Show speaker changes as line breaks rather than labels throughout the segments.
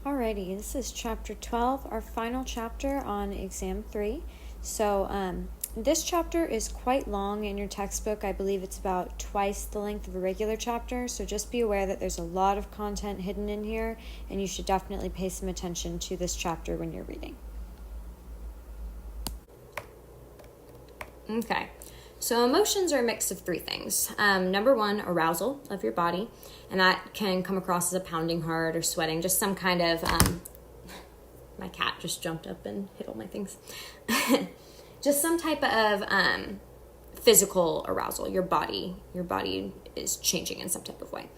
Alrighty, this is chapter 12, our final chapter on exam 3. So this chapter is quite long in your textbook. I believe it's about twice the length of a regular chapter, so just be aware that there's a lot of content hidden in here, and you should definitely pay some attention to this chapter when you're reading. Okay, so emotions are a mix of three things. Number one, arousal of your body, and that can come across as a pounding heart or sweating, just some kind of, my cat just jumped up and hit all my things. Just some type of physical arousal. Your body is changing in some type of way.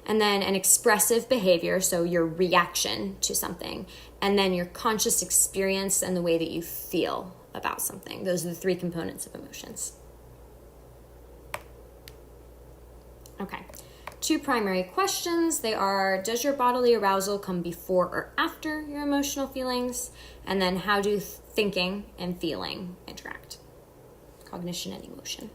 And then an expressive behavior, so your reaction to something. And then your conscious experience and the way that you feel about something. Those are the three components of emotions. Okay, two primary questions. They are, does your bodily arousal come before or after your emotional feelings? And then how do thinking and feeling interact? Cognition and emotion.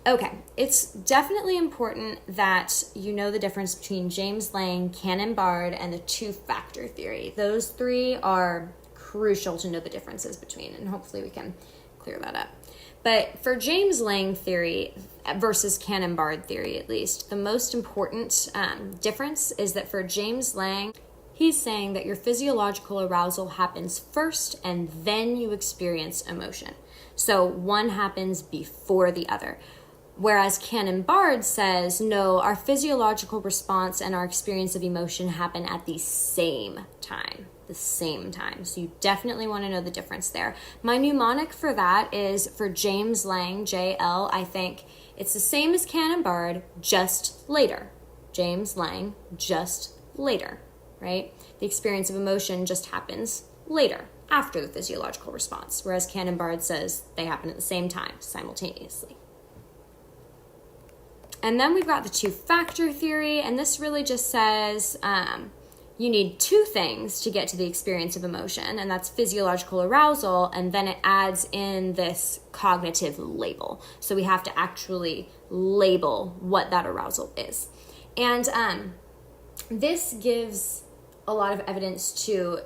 Okay, it's definitely important that you know the difference between James Lange, Cannon-Bard, and the two-factor theory. Those three are crucial to know the differences between, and hopefully we can clear that up. But for James Lange theory versus Cannon-Bard theory, at least, the most important difference is that for James Lange, he's saying that your physiological arousal happens first and then you experience emotion. So one happens before the other. Whereas Cannon-Bard says, no, our physiological response and our experience of emotion happen at the same time. So you definitely want to know the difference there. My mnemonic for that is for James Lange, JL, I think it's the same as Cannon-Bard, just later. James Lange, just later, right? The experience of emotion just happens later, after the physiological response, whereas Cannon-Bard says they happen at the same time, simultaneously. And then we've got the two-factor theory, and this really just says you need two things to get to the experience of emotion, and that's physiological arousal, and then it adds in this cognitive label. So we have to actually label what that arousal is. And this gives a lot of evidence to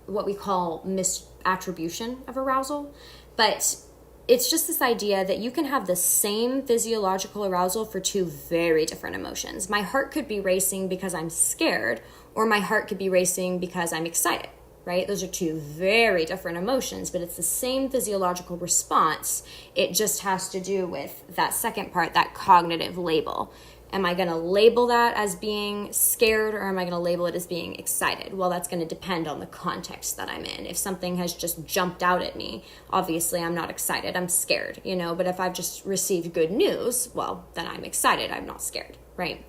what we call misattribution of arousal, but it's just this idea that you can have the same physiological arousal for two very different emotions. My heart could be racing because I'm scared, or my heart could be racing because I'm excited, right? Those are two very different emotions, but it's the same physiological response. It just has to do with that second part, that cognitive label. Am I going to label that as being scared, or am I going to label it as being excited? Well, that's going to depend on the context that I'm in. If something has just jumped out at me, obviously I'm not excited, I'm scared, but if I've just received good news, well, then I'm excited, I'm not scared, right?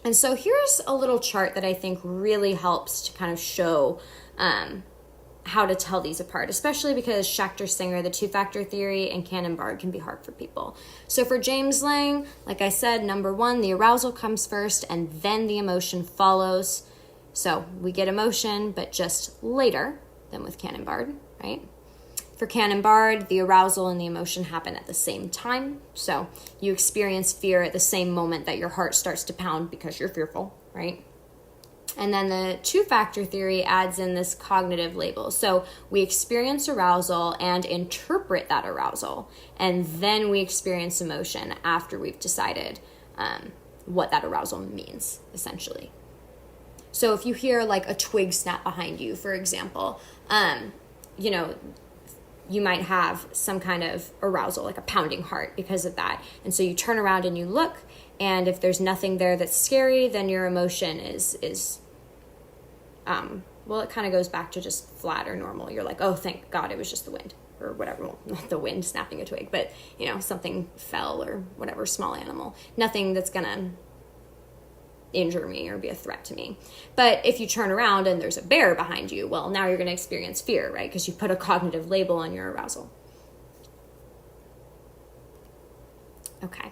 And so here's a little chart that I think really helps to kind of show how to tell these apart, especially because Schachter-Singer, the two-factor theory, and Cannon-Bard can be hard for people. So for James Lange, like I said, number one, the arousal comes first and then the emotion follows. So we get emotion, but just later than with Cannon-Bard, right? For Cannon-Bard, the arousal and the emotion happen at the same time. So you experience fear at the same moment that your heart starts to pound because you're fearful, right? And then the two-factor theory adds in this cognitive label. So we experience arousal and interpret that arousal, and then we experience emotion after we've decided what that arousal means, essentially. So if you hear like a twig snap behind you, for example, you might have some kind of arousal, like a pounding heart because of that. And so you turn around and you look, and if there's nothing there that's scary, then your emotion is it kind of goes back to just flat or normal. You're like, oh, thank God it was just the wind or whatever. Well, not the wind snapping a twig, but, something fell or whatever, small animal. Nothing that's going to injure me or be a threat to me. But if you turn around and there's a bear behind you, well, now you're going to experience fear, right? Because you put a cognitive label on your arousal. Okay.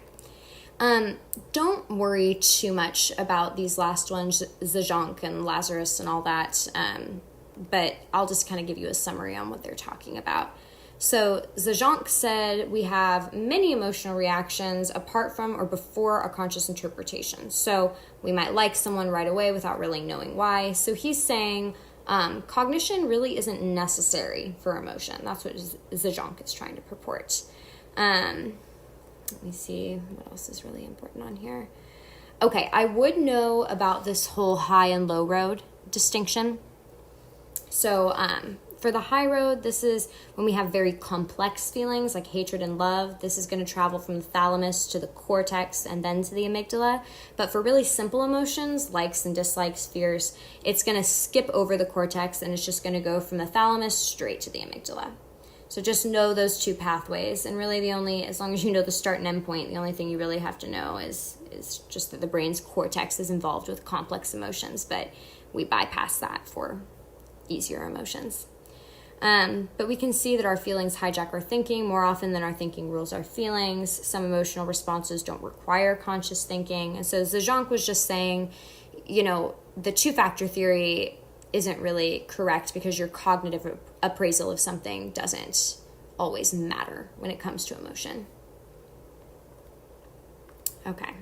Don't worry too much about these last ones, Zajonc and Lazarus and all that, but I'll just kind of give you a summary on what they're talking about. So Zajonc said we have many emotional reactions apart from or before our conscious interpretation. So we might like someone right away without really knowing why. So he's saying cognition really isn't necessary for emotion. That's what Zajonc is trying to purport. Let me see what else is really important on here. Okay, I would know about this whole high and low road distinction. So for the high road, this is when we have very complex feelings like hatred and love. This is going to travel from the thalamus to the cortex and then to the amygdala. But for really simple emotions, likes and dislikes, fears, it's going to skip over the cortex and it's just going to go from the thalamus straight to the amygdala. So just know those two pathways. And really as long as you know the start and end point, the only thing you really have to know is just that the brain's cortex is involved with complex emotions, but we bypass that for easier emotions. But we can see that our feelings hijack our thinking more often than our thinking rules our feelings. Some emotional responses don't require conscious thinking. And so Zajonc was just saying, the two-factor theory isn't really correct because your cognitive appraisal of something doesn't always matter when it comes to emotion. Okay.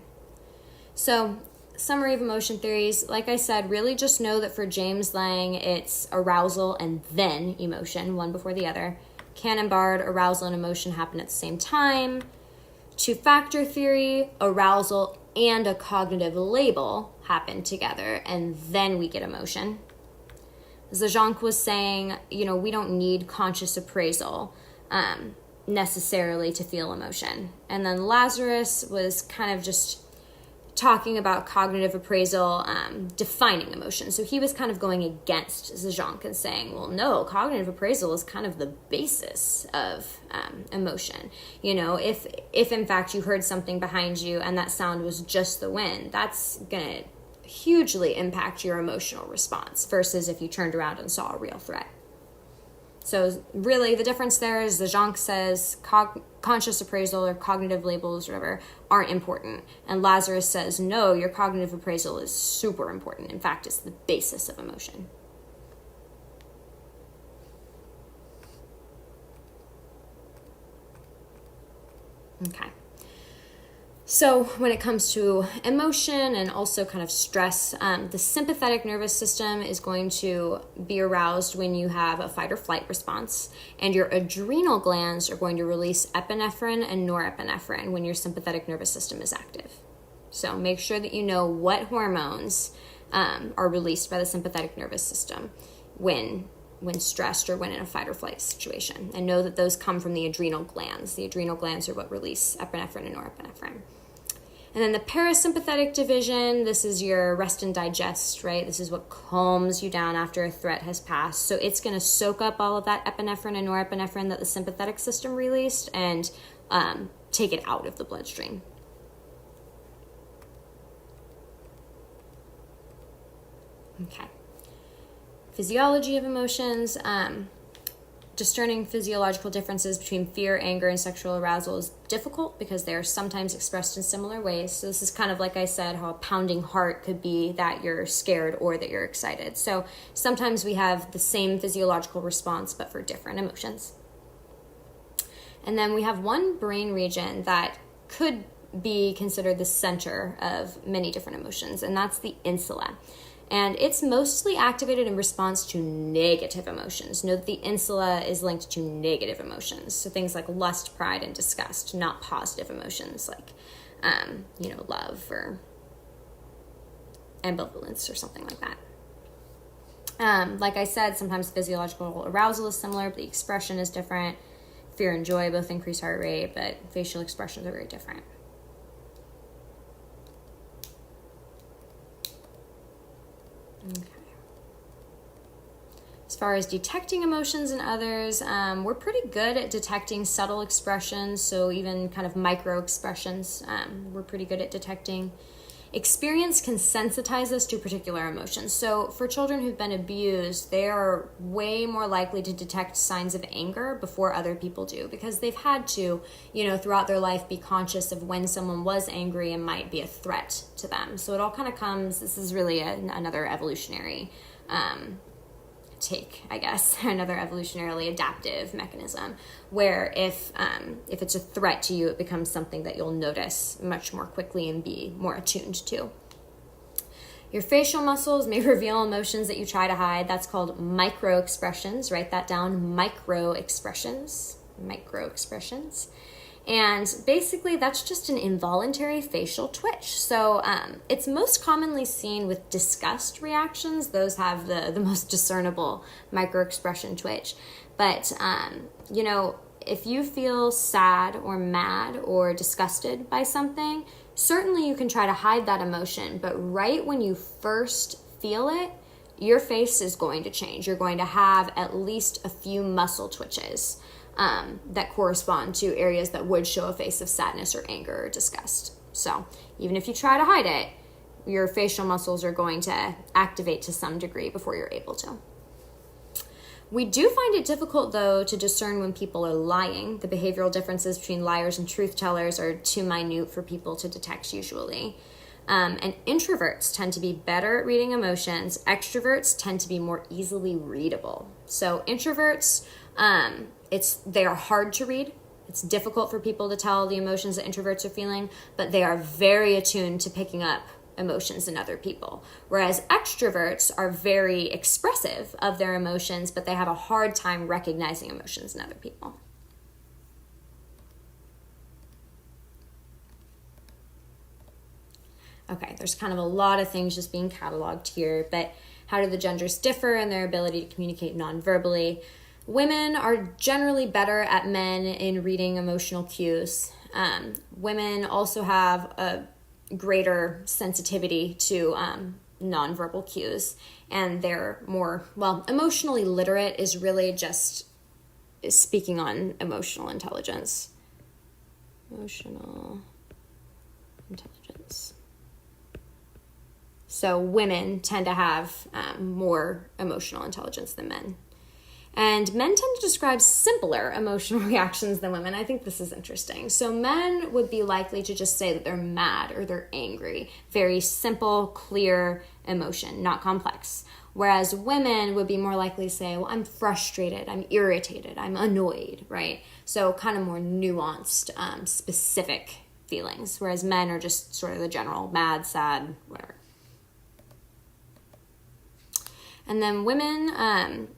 So summary of emotion theories, like I said, really just know that for James Lang, it's arousal and then emotion, one before the other. Cannon-Bard, arousal and emotion happen at the same time. Two-factor theory, arousal and a cognitive label happen together, and then we get emotion. Zajonc was saying, we don't need conscious appraisal necessarily to feel emotion. And then Lazarus was kind of just talking about cognitive appraisal defining emotion. So he was kind of going against Zajonc and saying, well, no, cognitive appraisal is kind of the basis of emotion. If in fact you heard something behind you and that sound was just the wind, that's going to hugely impact your emotional response versus if you turned around and saw a real threat. So really the difference there is Zajonc says conscious appraisal or cognitive labels or whatever aren't important. And Lazarus says, no, your cognitive appraisal is super important. In fact, it's the basis of emotion. Okay. So when it comes to emotion and also kind of stress, the sympathetic nervous system is going to be aroused when you have a fight or flight response, and your adrenal glands are going to release epinephrine and norepinephrine when your sympathetic nervous system is active. So make sure that you know what hormones are released by the sympathetic nervous system when stressed or when in a fight or flight situation, and know that those come from the adrenal glands. The adrenal glands are what release epinephrine and norepinephrine. And then the parasympathetic division, this is your rest and digest, right? This is what calms you down after a threat has passed. So it's going to soak up all of that epinephrine and norepinephrine that the sympathetic system released and take it out of the bloodstream. Okay. Physiology of emotions. Discerning physiological differences between fear, anger, and sexual arousal is difficult because they are sometimes expressed in similar ways. So this is kind of like I said, how a pounding heart could be that you're scared or that you're excited. So sometimes we have the same physiological response, but for different emotions. And then we have one brain region that could be considered the center of many different emotions, and that's the insula. And it's mostly activated in response to negative emotions. Note that the insula is linked to negative emotions. So things like lust, pride, and disgust, not positive emotions like, love or ambivalence or something like that. Like I said, sometimes physiological arousal is similar, but the expression is different. Fear and joy both increase heart rate, but facial expressions are very different. Okay. As far as detecting emotions in others, we're pretty good at detecting subtle expressions, so even kind of micro expressions, we're pretty good at detecting. Experience can sensitize us to particular emotions. So for children who've been abused, they are way more likely to detect signs of anger before other people do because they've had to, throughout their life be conscious of when someone was angry and might be a threat to them. So it all kind of comes, this is really another evolutionary take, I guess, another evolutionarily adaptive mechanism, where if it's a threat to you, it becomes something that you'll notice much more quickly and be more attuned to. Your facial muscles may reveal emotions that you try to hide. That's called micro-expressions. Write that down, micro-expressions. Micro-expressions. And basically, that's just an involuntary facial twitch. So it's most commonly seen with disgust reactions. Those have the most discernible micro-expression twitch. But, if you feel sad or mad or disgusted by something, certainly you can try to hide that emotion. But right when you first feel it, your face is going to change. You're going to have at least a few muscle twitches that correspond to areas that would show a face of sadness or anger or disgust. So even if you try to hide it, your facial muscles are going to activate to some degree before you're able to. We do find it difficult, though, to discern when people are lying. The behavioral differences between liars and truth tellers are too minute for people to detect usually. And introverts tend to be better at reading emotions. Extroverts tend to be more easily readable. So introverts, they are hard to read. It's difficult for people to tell the emotions that introverts are feeling, but they are very attuned to picking up emotions in other people. Whereas extroverts are very expressive of their emotions, but they have a hard time recognizing emotions in other people. Okay, there's kind of a lot of things just being cataloged here, but how do the genders differ in their ability to communicate non-verbally? Women are generally better at men in reading emotional cues. Women also have a greater sensitivity to nonverbal cues, and they're more, emotionally literate is really just speaking on emotional intelligence. Emotional intelligence. So women tend to have more emotional intelligence than men. And men tend to describe simpler emotional reactions than women. I think this is interesting. So men would be likely to just say that they're mad or they're angry. Very simple, clear emotion, not complex. Whereas women would be more likely to say, well, I'm frustrated, I'm irritated, I'm annoyed, right? So kind of more nuanced, specific feelings. Whereas men are just sort of the general mad, sad, whatever. And then women,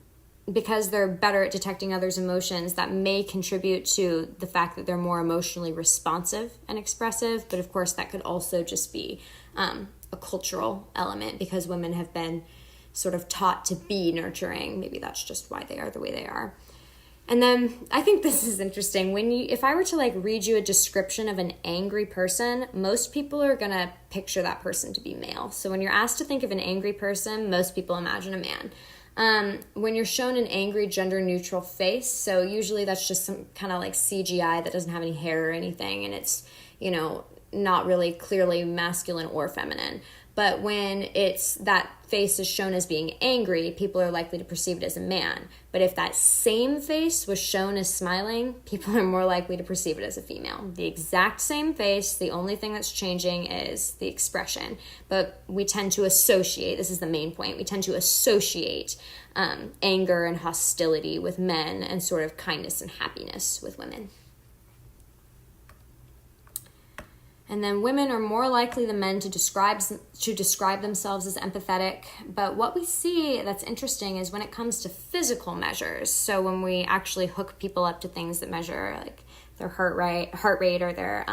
because they're better at detecting others' emotions, that may contribute to the fact that they're more emotionally responsive and expressive. But of course, that could also just be a cultural element because women have been sort of taught to be nurturing. Maybe that's just why they are the way they are. And then I think this is interesting. If I were to read you a description of an angry person, most people are going to picture that person to be male. So when you're asked to think of an angry person, most people imagine a man. When you're shown an angry gender-neutral face, so usually that's just some kind of CGI that doesn't have any hair or anything, and it's, not really clearly masculine or feminine. But when that face is shown as being angry, people are likely to perceive it as a man. But if that same face was shown as smiling, people are more likely to perceive it as a female. The exact same face, the only thing that's changing is the expression. But we tend to associate, this is the main point, we tend to associate anger and hostility with men and sort of kindness and happiness with women. And then women are more likely than men to describe themselves as empathetic. But what we see that's interesting is when it comes to physical measures. So when we actually hook people up to things that measure their heart rate or their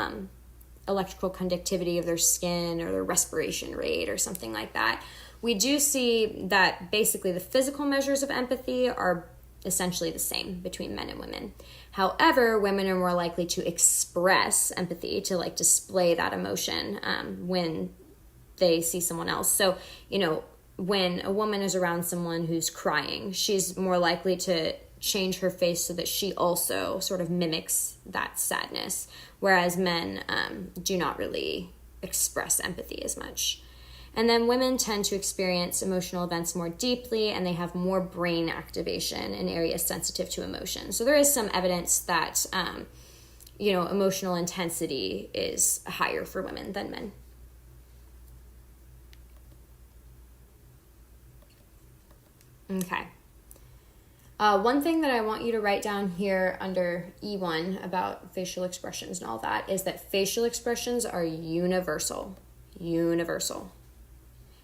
electrical conductivity of their skin or their respiration rate or something like that, we do see that basically the physical measures of empathy are essentially the same between men and women. However, women are more likely to express empathy, to display that emotion when they see someone else. So, when a woman is around someone who's crying, she's more likely to change her face so that she also sort of mimics that sadness, whereas men do not really express empathy as much. And then women tend to experience emotional events more deeply, and they have more brain activation in areas sensitive to emotion. So there is some evidence that, emotional intensity is higher for women than men. Okay. One thing that I want you to write down here under E1 about facial expressions and all that is that facial expressions are universal. Universal.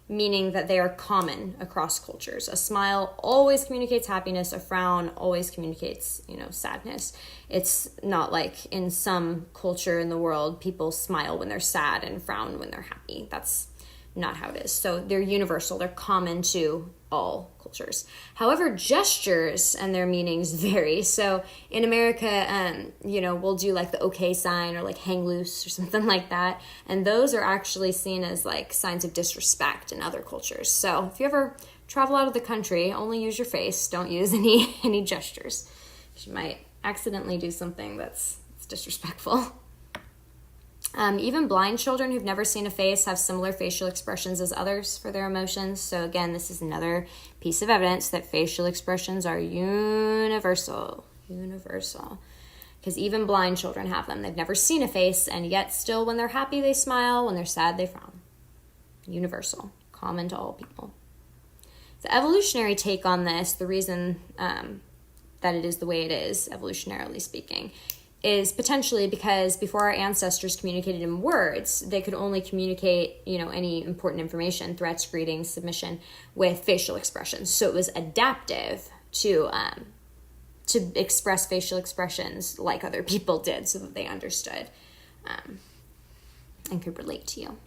Meaning that they are common across cultures. A smile always communicates happiness. A frown always communicates, sadness. It's not like in some culture in the world, people smile when they're sad and frown when they're happy. That's not how it is. So they're universal. They're common to all cultures. However, gestures and their meanings vary. So in America, we'll do like the okay sign or like hang loose or something like that. And those are actually seen as like signs of disrespect in other cultures. So if you ever travel out of the country, only use your face. Don't use any gestures. You might accidentally do something that's disrespectful. Even blind children who've never seen a face have similar facial expressions as others for their emotions. So again, this is another piece of evidence that facial expressions are universal. Universal. Because even blind children have them. They've never seen a face, and yet still when they're happy, they smile. When they're sad, they frown. Universal. Common to all people. The evolutionary take on this, the reason that it is the way it is, evolutionarily speaking, is potentially because before our ancestors communicated in words, they could only communicate, any important information, threats, greetings, submission, with facial expressions. So it was adaptive to express facial expressions like other people did, so that they understood and could relate to you.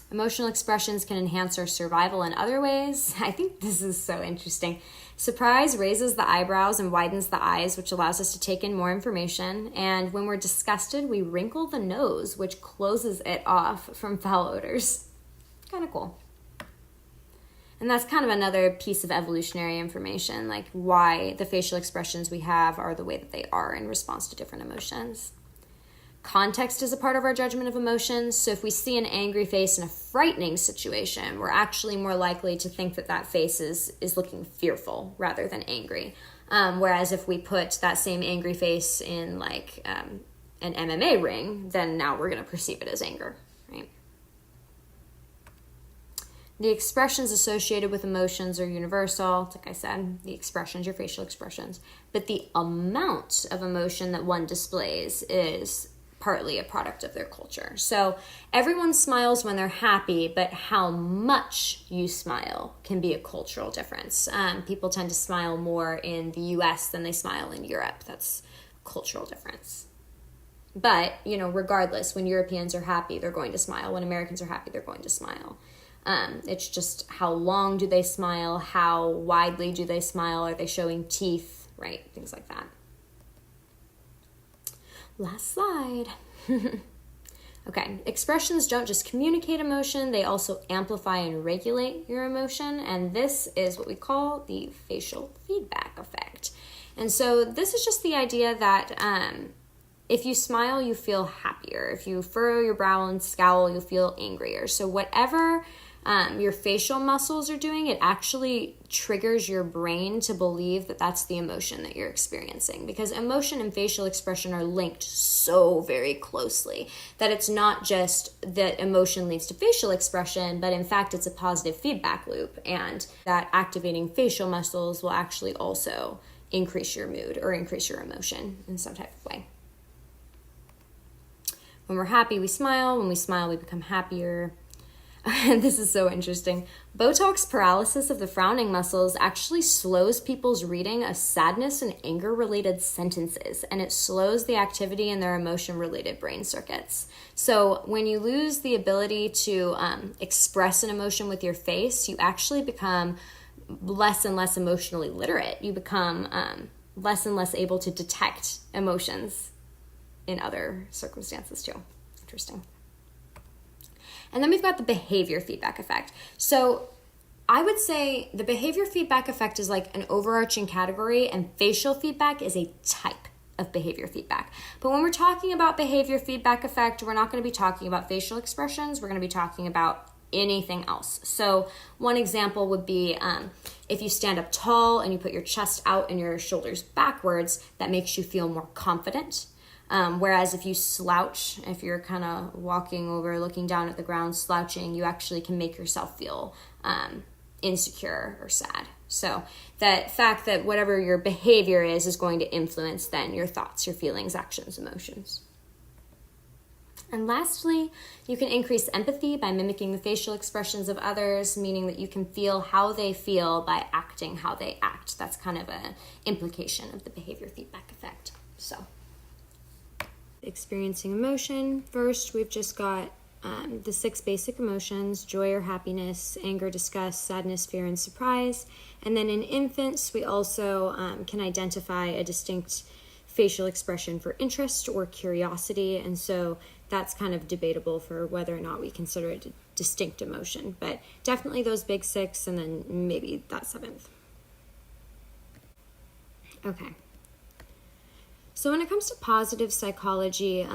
Emotional expressions can enhance our survival in other ways. I think this is so interesting. Surprise raises the eyebrows and widens the eyes, which allows us to take in more information. And when we're disgusted, we wrinkle the nose, which closes it off from foul odors. Kind of cool. And that's kind of another piece of evolutionary information, like why the facial expressions we have are the way that they are in response to different emotions. Context is a part of our judgment of emotions. So if we see an angry face in a frightening situation, we're actually more likely to think that face is looking fearful rather than angry. Whereas if we put that same angry face in like an MMA ring, then now we're going to perceive it as anger, right? The expressions associated with emotions are universal. Like I said, the expressions, your facial expressions. But the amount of emotion that one displays is partly a product of their culture. So everyone smiles when they're happy, but how much you smile can be a cultural difference. People tend to smile more in the US than they smile in Europe. That's a cultural difference. But, regardless, when Europeans are happy, they're going to smile. When Americans are happy, they're going to smile. It's just how long do they smile? How widely do they smile? Are they showing teeth? Right? Things like that. Last slide. Okay, expressions don't just communicate emotion, they also amplify and regulate your emotion, and this is what we call the facial feedback effect. And so this is just the idea that if you smile, you feel happier. If you furrow your brow and scowl, you'll feel angrier. So whatever your facial muscles are doing, it actually triggers your brain to believe that that's the emotion that you're experiencing, because emotion and facial expression are linked so very closely that it's not just that emotion leads to facial expression, but in fact it's a positive feedback loop, and that activating facial muscles will actually also increase your mood or increase your emotion in some type of way. When we're happy, we smile. When we smile, we become happier. This is so interesting. Botox paralysis of the frowning muscles actually slows people's reading of sadness and anger-related sentences, and it slows the activity in their emotion-related brain circuits. So when you lose the ability to express an emotion with your face, you actually become less and less emotionally literate. You become less and less able to detect emotions in other circumstances too. Interesting. And then we've got the behavior feedback effect. So I would say the behavior feedback effect is like an overarching category, and facial feedback is a type of behavior feedback. But when we're talking about behavior feedback effect, we're not going to be talking about facial expressions. We're going to be talking about anything else. So one example would be if you stand up tall and you put your chest out and your shoulders backwards, that makes you feel more confident. Whereas if you slouch, if you're kind of walking over, looking down at the ground, slouching, you actually can make yourself feel insecure or sad. So that fact that whatever your behavior is going to influence then your thoughts, your feelings, actions, emotions. And lastly, you can increase empathy by mimicking the facial expressions of others, meaning that you can feel how they feel by acting how they act. That's kind of an implication of the behavior feedback effect. So, experiencing emotion. First, we've just got the 6 basic emotions: joy or happiness, anger, disgust, sadness, fear, and surprise. And then in infants, we also can identify a distinct facial expression for interest or curiosity. And so that's kind of debatable for whether or not we consider it a distinct emotion. But definitely those big 6, and then maybe that 7th. Okay. So when it comes to positive psychology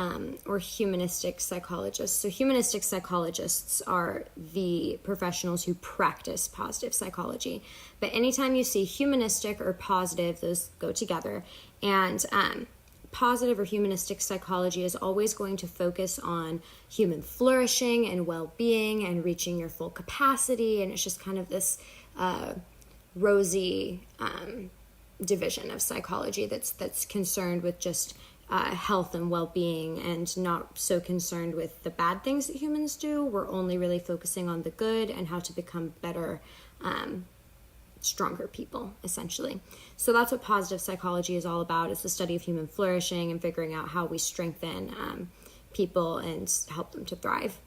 or humanistic psychologists, so humanistic psychologists are the professionals who practice positive psychology. But anytime you see humanistic or positive, those go together. And positive or humanistic psychology is always going to focus on human flourishing and well-being and reaching your full capacity. And it's just kind of this rosy division of psychology that's concerned with just health and well-being and not so concerned with the bad things that humans do. We're only really focusing on the good and how to become better, stronger people, essentially. So that's what positive psychology is all about. It's the study of human flourishing and figuring out how we strengthen people and help them to thrive.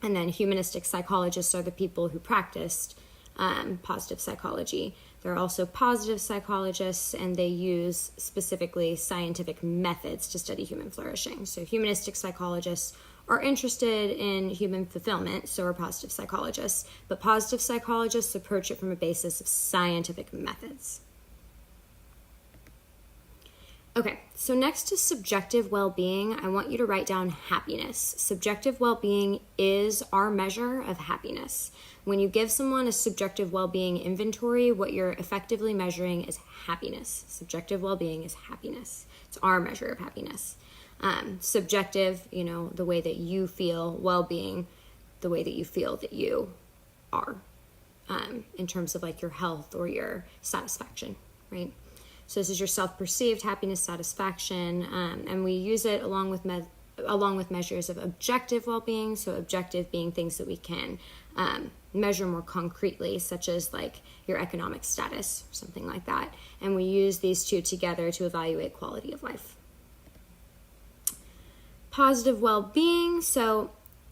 And then humanistic psychologists are the people who practiced positive psychology. They're also positive psychologists, and they use specifically scientific methods to study human flourishing. So humanistic psychologists are interested in human fulfillment, so are positive psychologists, but positive psychologists approach it from a basis of scientific methods. Okay, so next to subjective well-being, I want you to write down happiness. Subjective well-being is our measure of happiness. When you give someone a subjective well-being inventory, what you're effectively measuring is happiness. Subjective well-being is happiness. It's our measure of happiness. Subjective, the way that you feel, well-being, the way that you feel that you are, in terms of like your health or your satisfaction, right? So this is your self-perceived happiness, satisfaction, and we use it along with measures of objective well-being. So objective being things that we can measure more concretely, such as like your economic status, or something like that. And we use these two together to evaluate quality of life. Positive well-being. So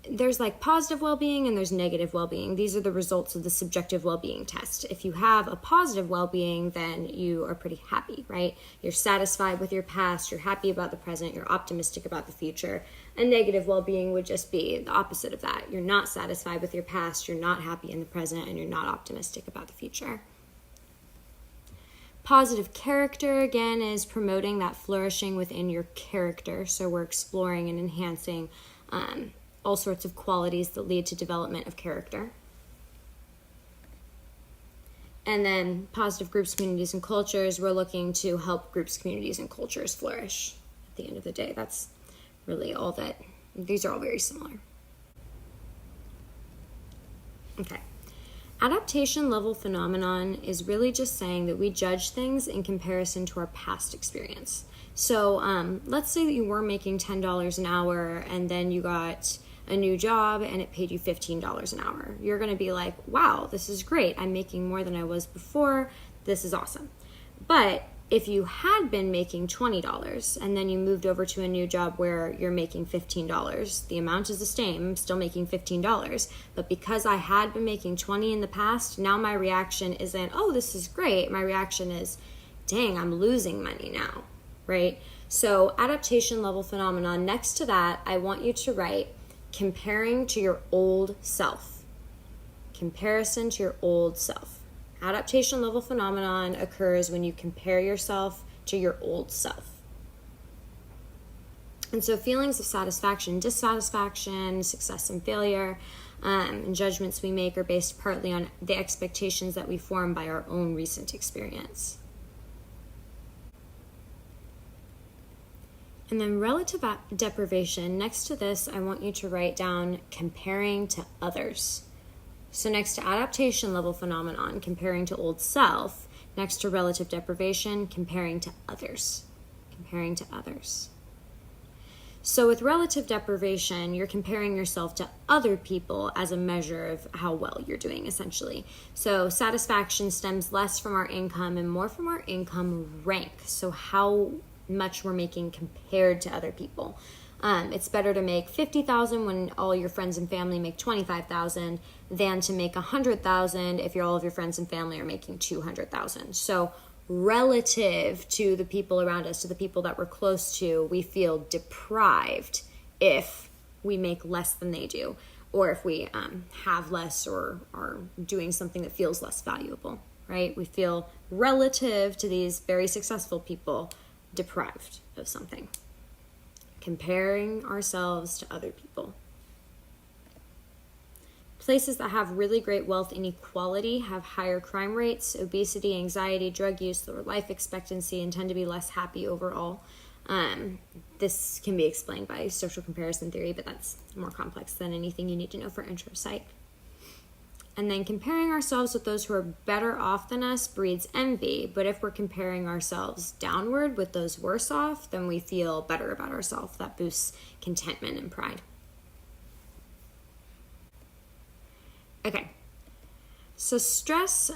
there's like positive well-being and there's negative well-being. These are the results of the subjective well-being test. If you have a positive well-being, then you are pretty happy, right? You're satisfied with your past, you're happy about the present, you're optimistic about the future. A negative well-being would just be the opposite of that. You're not satisfied with your past, you're not happy in the present, and you're not optimistic about the future. Positive character, again, is promoting that flourishing within your character. So we're exploring and enhancing all sorts of qualities that lead to development of character. And then positive groups, communities, and cultures, we're looking to help groups, communities, and cultures flourish. At the end of the day, that's really all that, these are all very similar. Okay. Adaptation level phenomenon is really just saying that we judge things in comparison to our past experience. So let's say that you were making $10 an hour and then you got a new job and it paid you $15 an hour. You're going to be like, wow, this is great. I'm making more than I was before. This is awesome. But if you had been making $20 and then you moved over to a new job where you're making $15, the amount is the same. I'm still making $15. But because I had been making $20 in the past, now my reaction isn't, oh, this is great. My reaction is, dang, I'm losing money now, right? So adaptation level phenomenon, next to that, I want you to write comparing to your old self. Comparison to your old self. Adaptation level phenomenon occurs when you compare yourself to your old self. And so feelings of satisfaction, dissatisfaction, success and failure, and judgments we make are based partly on the expectations that we form by our own recent experience. And then relative deprivation, next to this, I want you to write down comparing to others. So next to adaptation level phenomenon, comparing to old self. Next to relative deprivation, comparing to others. Comparing to others. So with relative deprivation, you're comparing yourself to other people as a measure of how well you're doing, essentially. So satisfaction stems less from our income and more from our income rank. So how much we're making compared to other people. It's better to make $50,000 when all your friends and family make $25,000 than to make $100,000 if all of your friends and family are making $200,000. So relative to the people around us, to the people that we're close to, we feel deprived if we make less than they do, or if we have less or are doing something that feels less valuable, right? We feel relative to these very successful people deprived of something. Comparing ourselves to other people. Places that have really great wealth inequality have higher crime rates, obesity, anxiety, drug use, lower life expectancy, and tend to be less happy overall. This can be explained by social comparison theory, but that's more complex than anything you need to know for intro psych. And then comparing ourselves with those who are better off than us breeds envy. But if we're comparing ourselves downward with those worse off, then we feel better about ourselves. That boosts contentment and pride. Okay. So stress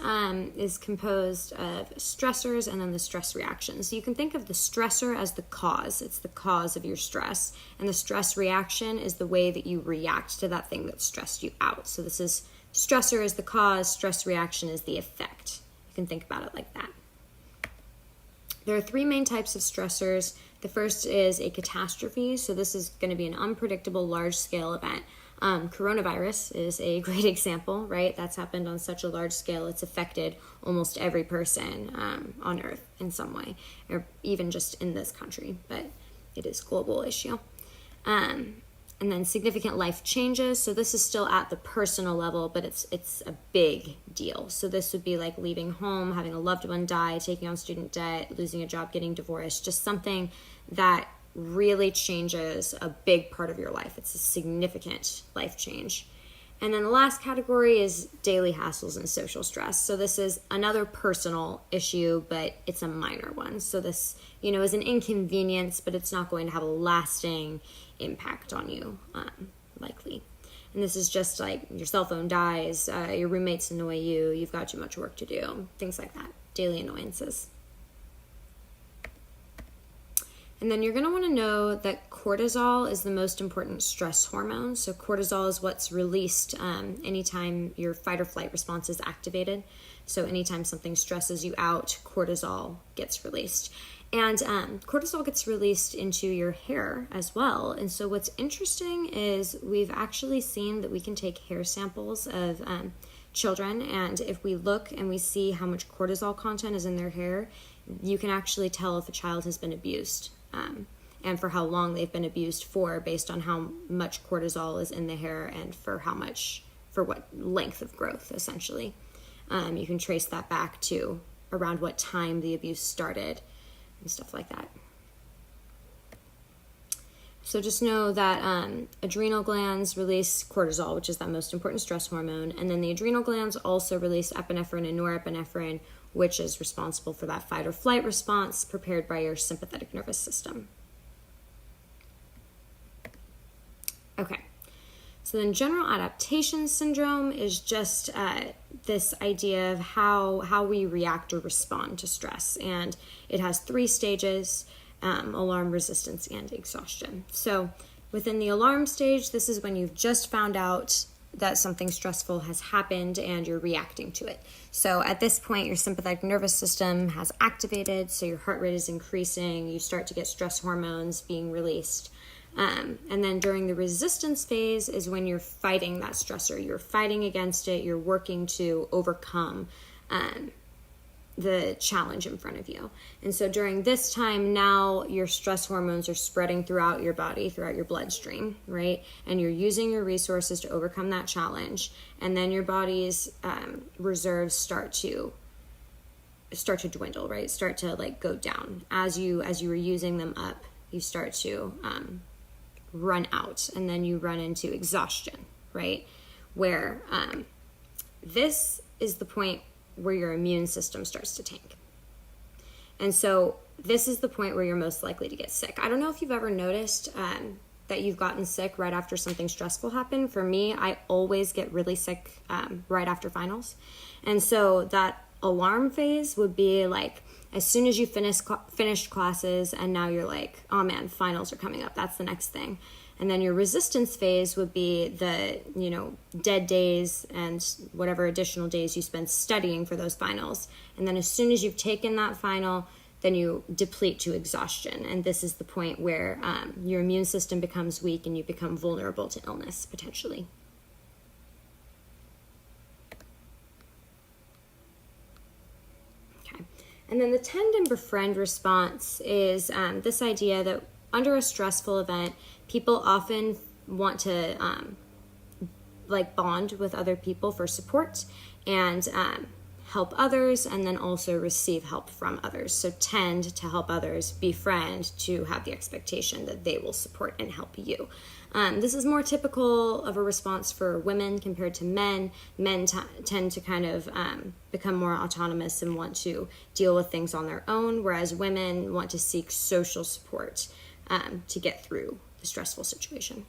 is composed of stressors and then the stress reactions. So you can think of the stressor as the cause. It's the cause of your stress. And the stress reaction is the way that you react to that thing that stressed you out. So this is stressor is the cause, stress reaction is the effect. You can think about it like that. There are three main types of stressors. The first is a catastrophe. So this is going to be an unpredictable large-scale event. Coronavirus is a great example, right? That's happened on such a large scale. It's affected almost every person on Earth in some way, or even just in this country, but it is a global issue. And then significant life changes. So this is still at the personal level, but it's a big deal. So this would be like leaving home, having a loved one die, taking on student debt, losing a job, getting divorced, just something that really changes a big part of your life. It's a significant life change. And then the last category is daily hassles and social stress. So this is another personal issue, but it's a minor one. So this, is an inconvenience, but it's not going to have a lasting impact on you, likely. And this is just like your cell phone dies, your roommates annoy you, you've got too much work to do, things like that, daily annoyances. And then you're going to want to know that cortisol is the most important stress hormone. So cortisol is what's released anytime your fight or flight response is activated. So anytime something stresses you out, cortisol gets released. And cortisol gets released into your hair as well. And so what's interesting is we've actually seen that we can take hair samples of children, and if we look and we see how much cortisol content is in their hair, you can actually tell if a child has been abused. And for how long they've been abused for, based on how much cortisol is in the hair and for what length of growth, essentially. You can trace that back to around what time the abuse started and stuff like that. So just know that adrenal glands release cortisol, which is that most important stress hormone, and then the adrenal glands also release epinephrine and norepinephrine, which is responsible for that fight or flight response prepared by your sympathetic nervous system. Okay, so then general adaptation syndrome is just this idea of how we react or respond to stress, and it has 3 stages: alarm, resistance, and exhaustion. So within the alarm stage, this is when you've just found out that something stressful has happened and you're reacting to it. So at this point, your sympathetic nervous system has activated, so your heart rate is increasing, you start to get stress hormones being released. And then during the resistance phase is when you're fighting that stressor. You're fighting against it, you're working to overcome the challenge in front of you. And so during this time, now your stress hormones are spreading throughout your body, throughout your bloodstream, right? And you're using your resources to overcome that challenge. And then your body's reserves start to dwindle, right? Start to go down. As you were using them up, you start to run out, and then you run into exhaustion, right? Where this is the point where your immune system starts to tank. And so this is the point where you're most likely to get sick. I don't know if you've ever noticed that you've gotten sick right after something stressful happened. For me, I always get really sick right after finals. And so that alarm phase would be like, as soon as you finished classes and now you're like, oh man, finals are coming up. That's the next thing. And then your resistance phase would be the, dead days and whatever additional days you spend studying for those finals. And then as soon as you've taken that final, then you deplete to exhaustion. And this is the point where your immune system becomes weak and you become vulnerable to illness, potentially. Okay. And then the tend and befriend response is this idea that under a stressful event, people often want to bond with other people for support and help others, and then also receive help from others. So tend to help others, befriend to have the expectation that they will support and help you. This is more typical of a response for women compared to men. Men tend to kind of become more autonomous and want to deal with things on their own, whereas women want to seek social support to get through the stressful situation.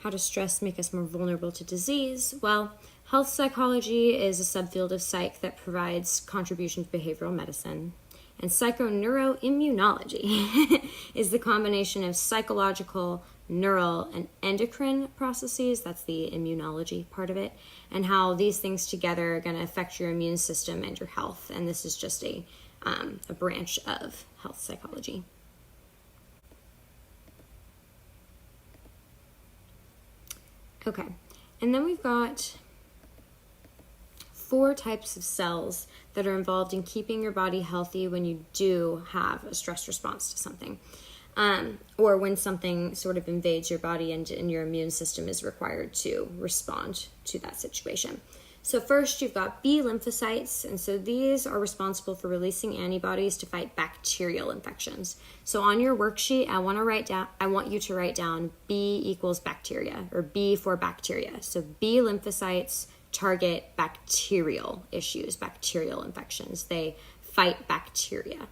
How does stress make us more vulnerable to disease? Well, health psychology is a subfield of psych that provides contribution to behavioral medicine. And psychoneuroimmunology is the combination of psychological, neural, and endocrine processes. That's the immunology part of it. And how these things together are going to affect your immune system and your health. And this is just a branch of health psychology. Okay, and then we've got 4 types of cells that are involved in keeping your body healthy when you do have a stress response to something, or when something sort of invades your body and your immune system is required to respond to that situation. So first, you've got B lymphocytes, and so these are responsible for releasing antibodies to fight bacterial infections. So on your worksheet, I want you to write down B equals bacteria, or B for bacteria. So B lymphocytes target bacterial issues, bacterial infections. They fight bacteria.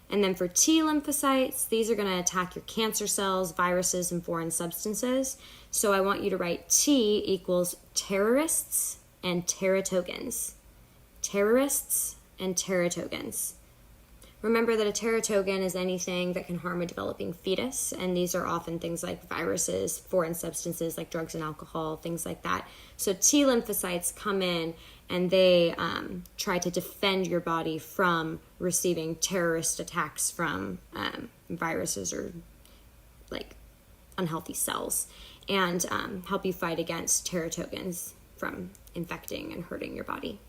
And then for T lymphocytes, these are going to attack your cancer cells, viruses, and foreign substances. So I want you to write T equals terrorists and teratogans. Terrorists and teratogans. Remember that a teratogen is anything that can harm a developing fetus, and these are often things like viruses, foreign substances like drugs and alcohol, things like that. So T lymphocytes come in and they try to defend your body from receiving terrorist attacks from viruses or like unhealthy cells, and help you fight against teratogans from infecting and hurting your body.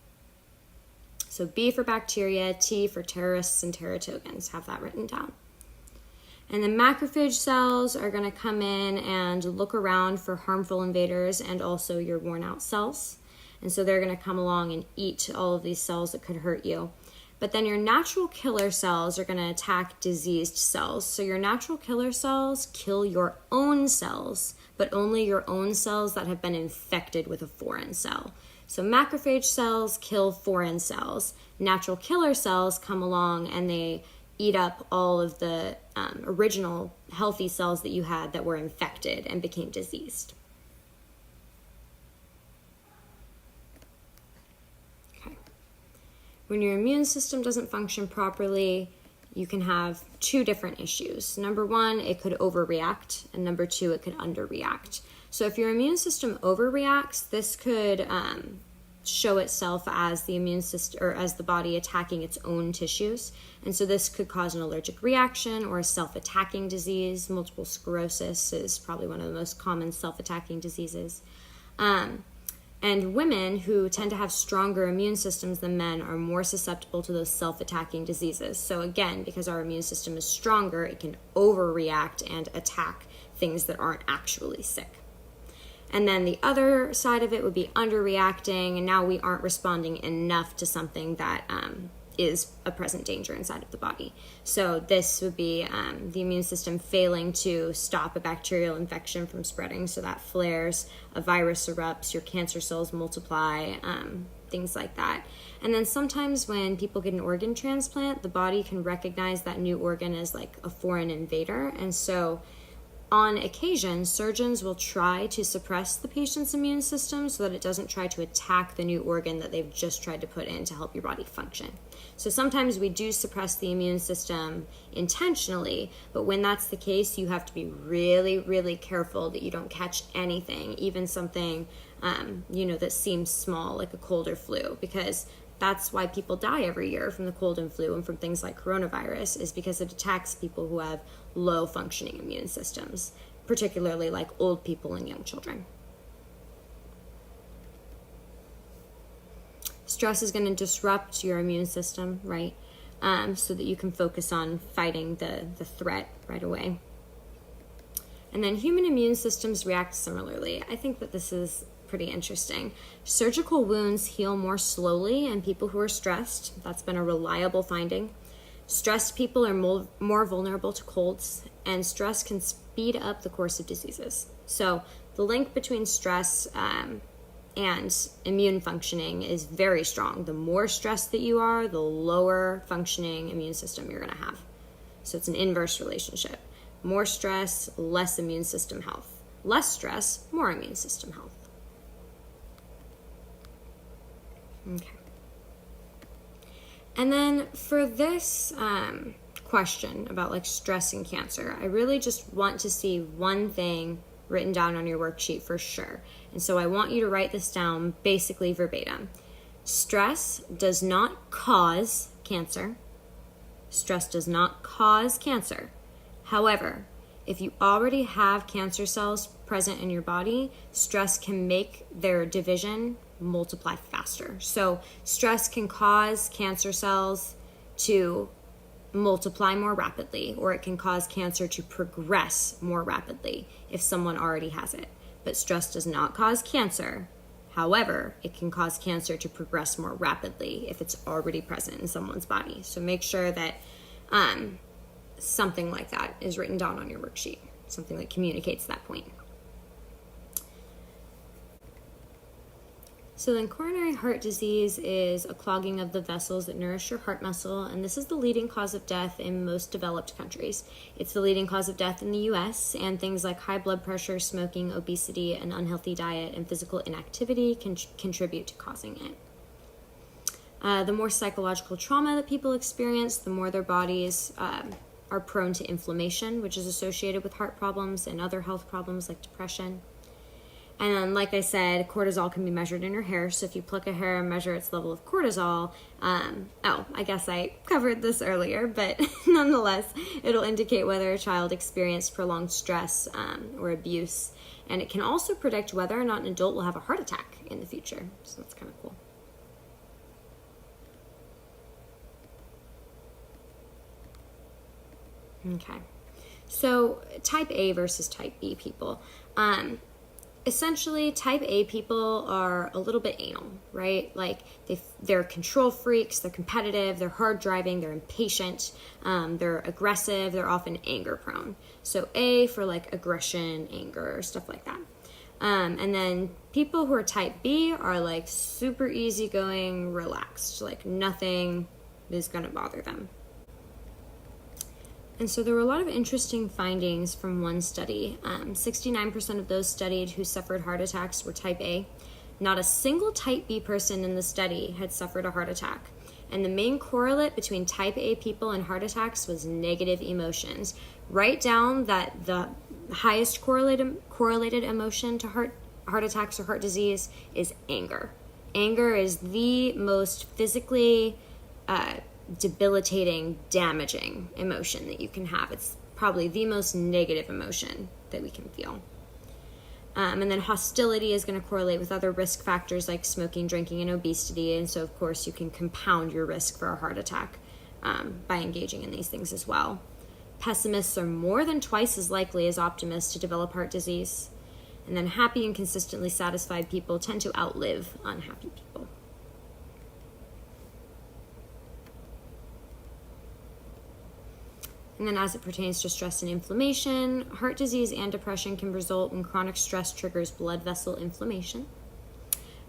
So B for bacteria, T for terrorists and teratogans. Have that written down. And then macrophage cells are going to come in and look around for harmful invaders and also your worn out cells. And so they're going to come along and eat all of these cells that could hurt you. But then your natural killer cells are going to attack diseased cells. So your natural killer cells kill your own cells, but only your own cells that have been infected with a foreign cell. So macrophage cells kill foreign cells. Natural killer cells come along and they eat up all of the original healthy cells that you had that were infected and became diseased. Okay. When your immune system doesn't function properly, you can have 2 different issues. Number 1, it could overreact, and number 2, it could underreact. So if your immune system overreacts, this could show itself as the immune system or as the body attacking its own tissues. And so this could cause an allergic reaction or a self-attacking disease. Multiple sclerosis is probably one of the most common self-attacking diseases. And women who tend to have stronger immune systems than men are more susceptible to those self-attacking diseases. So again, because our immune system is stronger, it can overreact and attack things that aren't actually sick. And then the other side of it would be underreacting, and now we aren't responding enough to something that is a present danger inside of the body. So this would be the immune system failing to stop a bacterial infection from spreading, so that flares, a virus erupts, your cancer cells multiply, things like that. And then sometimes when people get an organ transplant, the body can recognize that new organ as like a foreign invader, and so on occasion, surgeons will try to suppress the patient's immune system so that it doesn't try to attack the new organ that they've just tried to put in to help your body function. So sometimes we do suppress the immune system intentionally, but when that's the case, you have to be really, really careful that you don't catch anything, even something, that seems small, like a cold or flu, because that's why people die every year from the cold and flu and from things like coronavirus, is because it attacks people who have low functioning immune systems, particularly like old people and young children. Stress is going to disrupt your immune system, right? So that you can focus on fighting the threat right away. And then human immune systems react similarly. I think that this is pretty interesting. Surgical wounds heal more slowly in people who are stressed. That's been a reliable finding. Stressed people are more vulnerable to colds, and stress can speed up the course of diseases. So the link between stress and immune functioning is very strong. The more stressed that you are, the lower functioning immune system you're going to have. So it's an inverse relationship. More stress, less immune system health. Less stress, more immune system health. Okay. And then for this question about like stress and cancer, I really just want to see one thing written down on your worksheet for sure. And so I want you to write this down basically verbatim. Stress does not cause cancer. Stress does not cause cancer. However, if you already have cancer cells present in your body, stress can make their division multiply faster. So stress can cause cancer cells to multiply more rapidly, or it can cause cancer to progress more rapidly if someone already has it. But stress does not cause cancer. However, it can cause cancer to progress more rapidly if it's already present in someone's body. So make sure that something like that is written down on your worksheet, something that communicates that point. So then coronary heart disease is a clogging of the vessels that nourish your heart muscle, and this is the leading cause of death in most developed countries. It's the leading cause of death in the US, and things like high blood pressure, smoking, obesity, an unhealthy diet, and physical inactivity can contribute to causing it. The more psychological trauma that people experience, the more their bodies are prone to inflammation, which is associated with heart problems and other health problems like depression. And then, like I said, cortisol can be measured in your hair. So if you pluck a hair and measure its level of cortisol, I guess I covered this earlier, but nonetheless, it'll indicate whether a child experienced prolonged stress or abuse. And it can also predict whether or not an adult will have a heart attack in the future. So that's kind of cool. Okay. So type A versus type B people. Essentially, type A people are a little bit anal, right? Like they're control freaks, they're competitive, they're hard driving, they're impatient, they're aggressive, they're often anger prone. So A for like aggression, anger, stuff like that. And then people who are type B are like super easygoing, relaxed, like nothing is going to bother them. And so there were a lot of interesting findings from one study. 69% of those studied who suffered heart attacks were type A. Not a single type B person in the study had suffered a heart attack. And the main correlate between type A people and heart attacks was negative emotions. Write down that the highest correlated emotion to heart attacks or heart disease is anger. Anger is the most physically debilitating, damaging emotion that you can have. It's probably the most negative emotion that we can feel. And then hostility is going to correlate with other risk factors like smoking, drinking, and obesity. And so, of course, you can compound your risk for a heart attack by engaging in these things as well. Pessimists are more than twice as likely as optimists to develop heart disease. And then happy and consistently satisfied people tend to outlive unhappy people. And then as it pertains to stress and inflammation, heart disease and depression can result when chronic stress triggers blood vessel inflammation.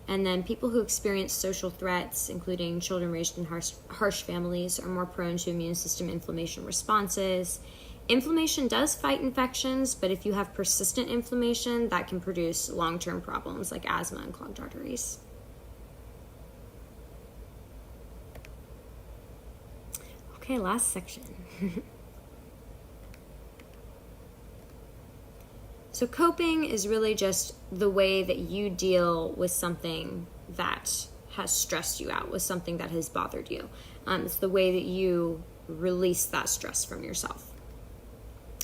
And then people who experience social threats, including children raised in harsh families, are more prone to immune system inflammation responses. Inflammation does fight infections, but if you have persistent inflammation, that can produce long-term problems like asthma and clogged arteries. Okay, last section. So coping is really just the way that you deal with something that has stressed you out, with something that has bothered you. It's the way that you release that stress from yourself.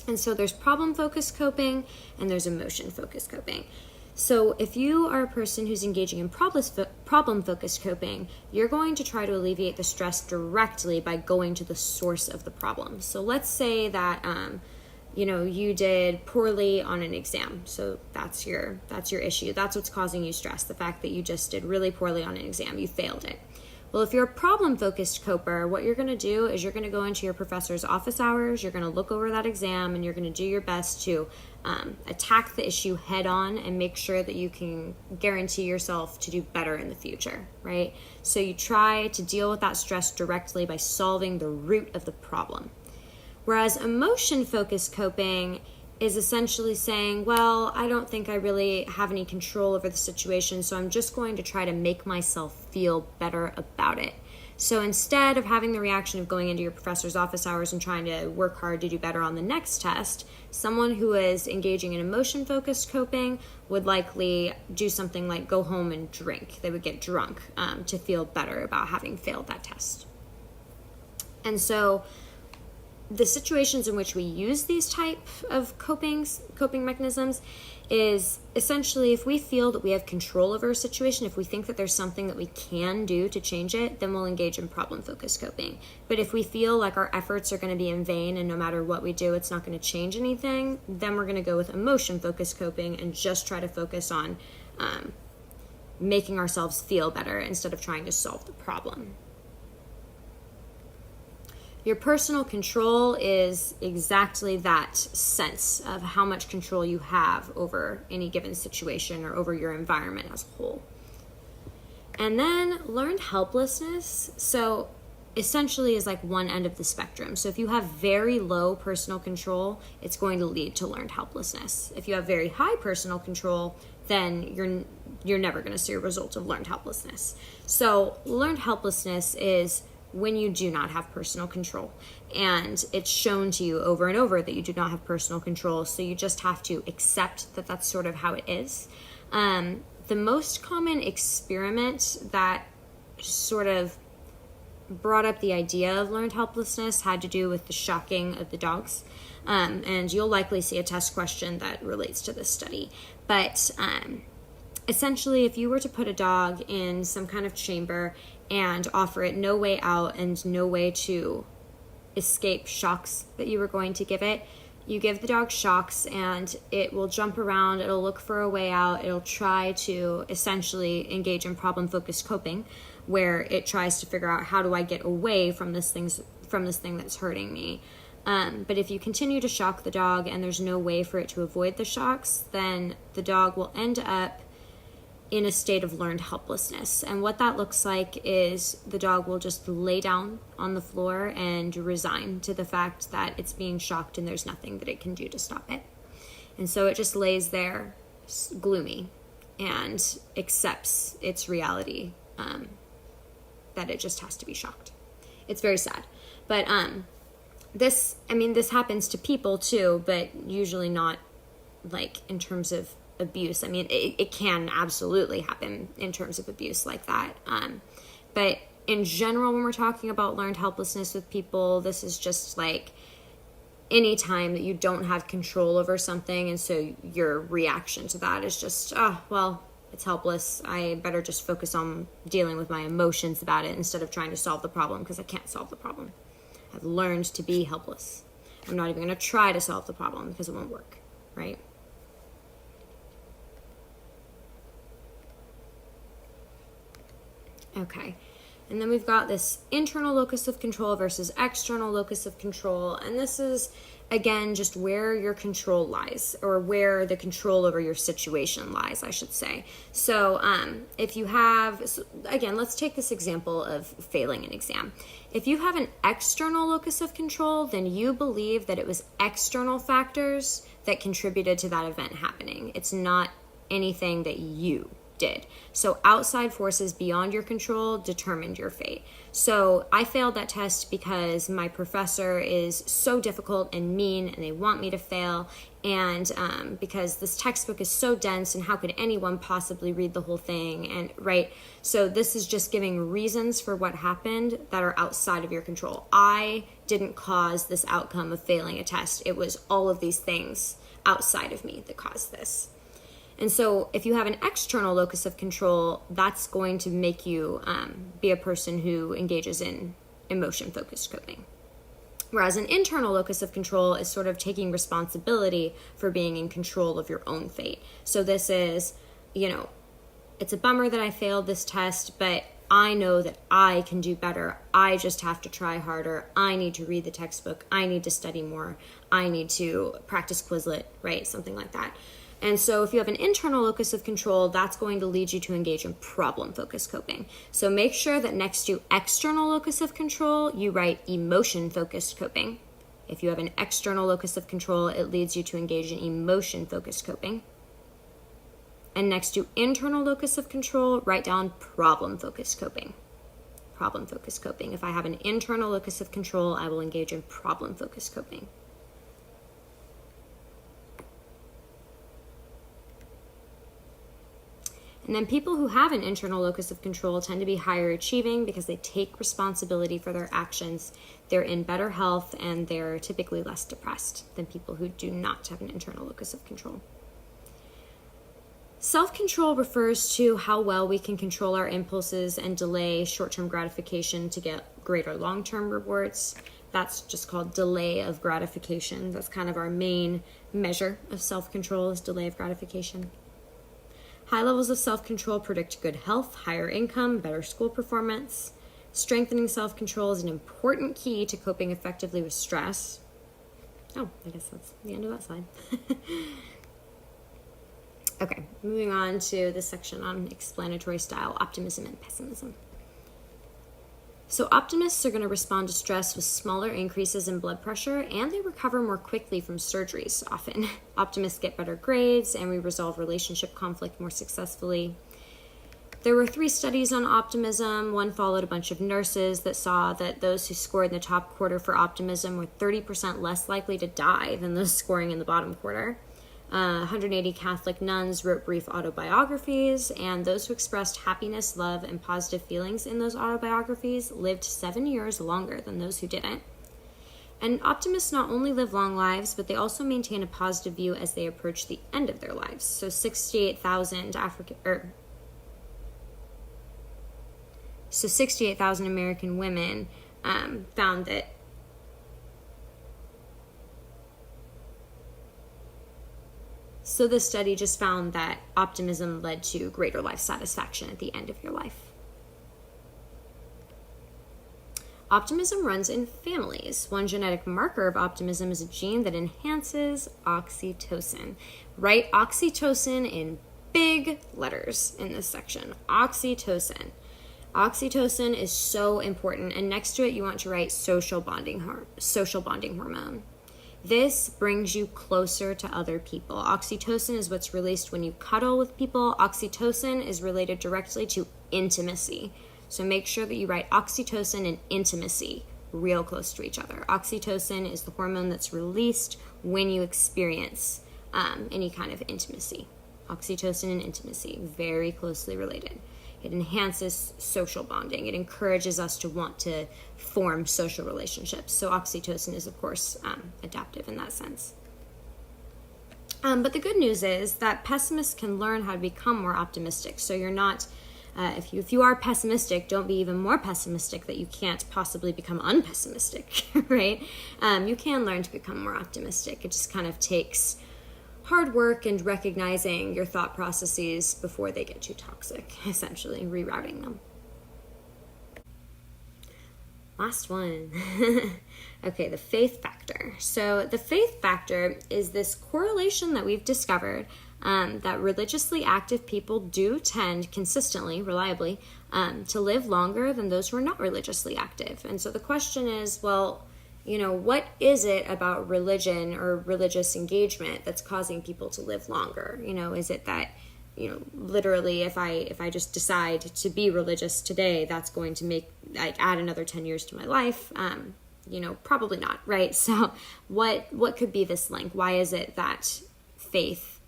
And so there's problem-focused coping and there's emotion-focused coping. So if you are a person who's engaging in problem-focused coping, you're going to try to alleviate the stress directly by going to the source of the problem. So let's say that you did poorly on an exam. So that's your issue. That's what's causing you stress, the fact that you just did really poorly on an exam. You failed it. Well, if you're a problem-focused coper, what you're going to do is you're going to go into your professor's office hours, you're going to look over that exam, and you're going to do your best to attack the issue head on and make sure that you can guarantee yourself to do better in the future, right? So you try to deal with that stress directly by solving the root of the problem. Whereas emotion-focused coping is essentially saying, well, I don't think I really have any control over the situation, so I'm just going to try to make myself feel better about it. So instead of having the reaction of going into your professor's office hours and trying to work hard to do better on the next test, someone who is engaging in emotion-focused coping would likely do something like go home and drink. They would get drunk to feel better about having failed that test. And so the situations in which we use these type of coping mechanisms is essentially if we feel that we have control over a situation, if we think that there's something that we can do to change it, then we'll engage in problem-focused coping. But if we feel like our efforts are going to be in vain and no matter what we do, it's not going to change anything, then we're going to go with emotion-focused coping and just try to focus on making ourselves feel better instead of trying to solve the problem. Your personal control is exactly that sense of how much control you have over any given situation or over your environment as a whole. And then learned helplessness, so essentially is like one end of the spectrum. So if you have very low personal control, it's going to lead to learned helplessness. If you have very high personal control, then you're never going to see a result of learned helplessness. So learned helplessness is when you do not have personal control, and it's shown to you over and over that you do not have personal control, so you just have to accept that that's sort of how it is. The most common experiment that sort of brought up the idea of learned helplessness had to do with the shocking of the dogs, and you'll likely see a test question that relates to this study. But essentially, if you were to put a dog in some kind of chamber and offer it no way out and no way to escape shocks that you were going to give it, you give the dog shocks and it will jump around, it'll look for a way out, it'll try to essentially engage in problem-focused coping, where it tries to figure out how do I get away from this thing that's hurting me. But if you continue to shock the dog and there's no way for it to avoid the shocks, then the dog will end up in a state of learned helplessness. And what that looks like is the dog will just lay down on the floor and resign to the fact that it's being shocked and there's nothing that it can do to stop it. And so it just lays there gloomy and accepts its reality, that it just has to be shocked. It's very sad. But this happens to people too, but usually not like in terms of abuse. I mean, it can absolutely happen in terms of abuse like that. But in general, when we're talking about learned helplessness with people, this is just like any time that you don't have control over something, and so your reaction to that is just, oh, well, it's helpless. I better just focus on dealing with my emotions about it instead of trying to solve the problem, because I can't solve the problem. I've learned to be helpless. I'm not even going to try to solve the problem because it won't work, right? Okay, And then we've got this internal locus of control versus external locus of control. And this is, again, just where your control lies, or where the control over your situation lies, I should say. So if you have, again, let's take this example of failing an exam. If you have an external locus of control, then you believe that it was external factors that contributed to that event happening. It's not anything that you did. So outside forces beyond your control determined your fate. So I failed that test because my professor is so difficult and mean and they want me to fail, and because this textbook is so dense and how could anyone possibly read the whole thing, and right? So this is just giving reasons for what happened that are outside of your control. I didn't cause this outcome of failing a test. It was all of these things outside of me that caused this. And so if you have an external locus of control, that's going to make you be a person who engages in emotion-focused coping. Whereas an internal locus of control is sort of taking responsibility for being in control of your own fate. So this is, it's a bummer that I failed this test, but I know that I can do better. I just have to try harder. I need to read the textbook. I need to study more. I need to practice Quizlet, right? Something like that. And so if you have an internal locus of control, that's going to lead you to engage in problem-focused coping. So make sure that next to external locus of control, you write emotion-focused coping. If you have an external locus of control, it leads you to engage in emotion-focused coping. And next to internal locus of control, write down problem-focused coping. Problem-focused coping. If I have an internal locus of control, I will engage in problem-focused coping. And then people who have an internal locus of control tend to be higher achieving because they take responsibility for their actions. They're in better health and they're typically less depressed than people who do not have an internal locus of control. Self-control refers to how well we can control our impulses and delay short-term gratification to get greater long-term rewards. That's just called delay of gratification. That's kind of our main measure of self-control, is delay of gratification. High levels of self-control predict good health, higher income, better school performance. Strengthening self-control is an important key to coping effectively with stress. Oh, I guess that's the end of that slide. Okay, moving on to the section on explanatory style, optimism and pessimism. So optimists are going to respond to stress with smaller increases in blood pressure, and they recover more quickly from surgeries often. Optimists get better grades, and we resolve relationship conflict more successfully. There were 3 studies on optimism. One followed a bunch of nurses that saw that those who scored in the top quarter for optimism were 30% less likely to die than those scoring in the bottom quarter. 180 Catholic nuns wrote brief autobiographies, and those who expressed happiness, love, and positive feelings in those autobiographies lived 7 years longer than those who didn't. And optimists not only live long lives, but they also maintain a positive view as they approach the end of their lives. So 68,000 American women found that So this study just found that optimism led to greater life satisfaction at the end of your life. Optimism runs in families. One genetic marker of optimism is a gene that enhances oxytocin. Write oxytocin in big letters in this section. Oxytocin. Oxytocin is so important, and next to it you want to write social bonding hormone. This brings you closer to other people. Oxytocin is what's released when you cuddle with people. Oxytocin is related directly to intimacy. So make sure that you write oxytocin and intimacy real close to each other. Oxytocin is the hormone that's released when you experience any kind of intimacy. Oxytocin and intimacy, very closely related. It enhances social bonding. It encourages us to want to form social relationships. So oxytocin is, of course, adaptive in that sense. But the good news is that pessimists can learn how to become more optimistic. So you're not, if you are pessimistic, don't be even more pessimistic that you can't possibly become unpessimistic, right? You can learn to become more optimistic. It just kind of takes hard work and recognizing your thought processes before they get too toxic, essentially rerouting them. Last one. Okay, the faith factor. So the faith factor is this correlation that we've discovered that religiously active people do tend consistently, reliably, to live longer than those who are not religiously active. And so the question is, well, what is it about religion or religious engagement that's causing people to live longer? Is it that, literally if I just decide to be religious today, that's going to add another 10 years to my life? Probably not, right? So what could be this link? Why is it that faith,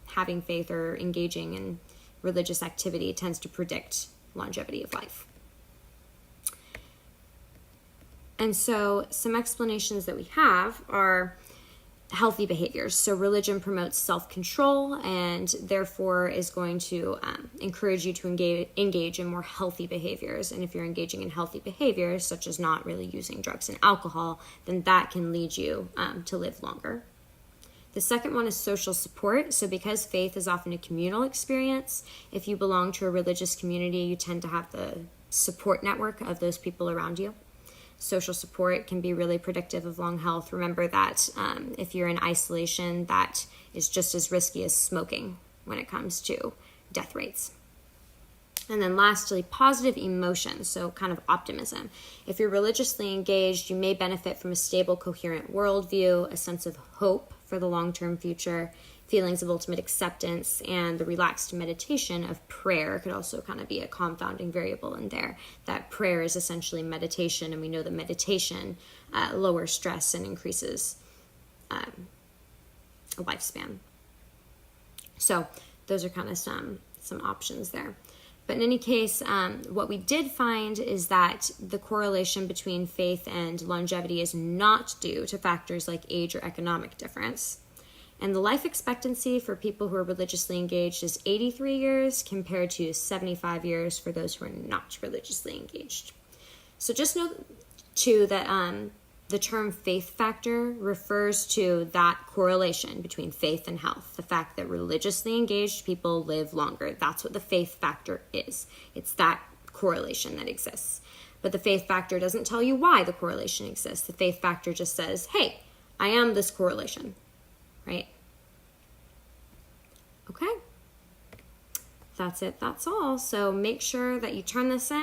having faith or engaging in religious activity tends to predict longevity of life? And so some explanations that we have are healthy behaviors. So religion promotes self-control and therefore is going to encourage you to engage in more healthy behaviors. And if you're engaging in healthy behaviors, such as not really using drugs and alcohol, then that can lead you to live longer. The second one is social support. So because faith is often a communal experience, if you belong to a religious community, you tend to have the support network of those people around you. Social support can be really predictive of long health. Remember that if you're in isolation, that is just as risky as smoking when it comes to death rates. And then lastly, positive emotions, so kind of optimism. If you're religiously engaged, you may benefit from a stable, coherent worldview, a sense of hope for the long-term future, feelings of ultimate acceptance, and the relaxed meditation of prayer could also kind of be a confounding variable in there. That prayer is essentially meditation, and we know that meditation lowers stress and increases lifespan. So those are kind of some options there. But in any case, what we did find is that the correlation between faith and longevity is not due to factors like age or economic difference. And the life expectancy for people who are religiously engaged is 83 years compared to 75 years for those who are not religiously engaged. So just note, too, that the term faith factor refers to that correlation between faith and health, the fact that religiously engaged people live longer. That's what the faith factor is. It's that correlation that exists. But the faith factor doesn't tell you why the correlation exists. The faith factor just says, hey, I am this correlation, right? Okay. That's it. That's all. So make sure that you turn this in.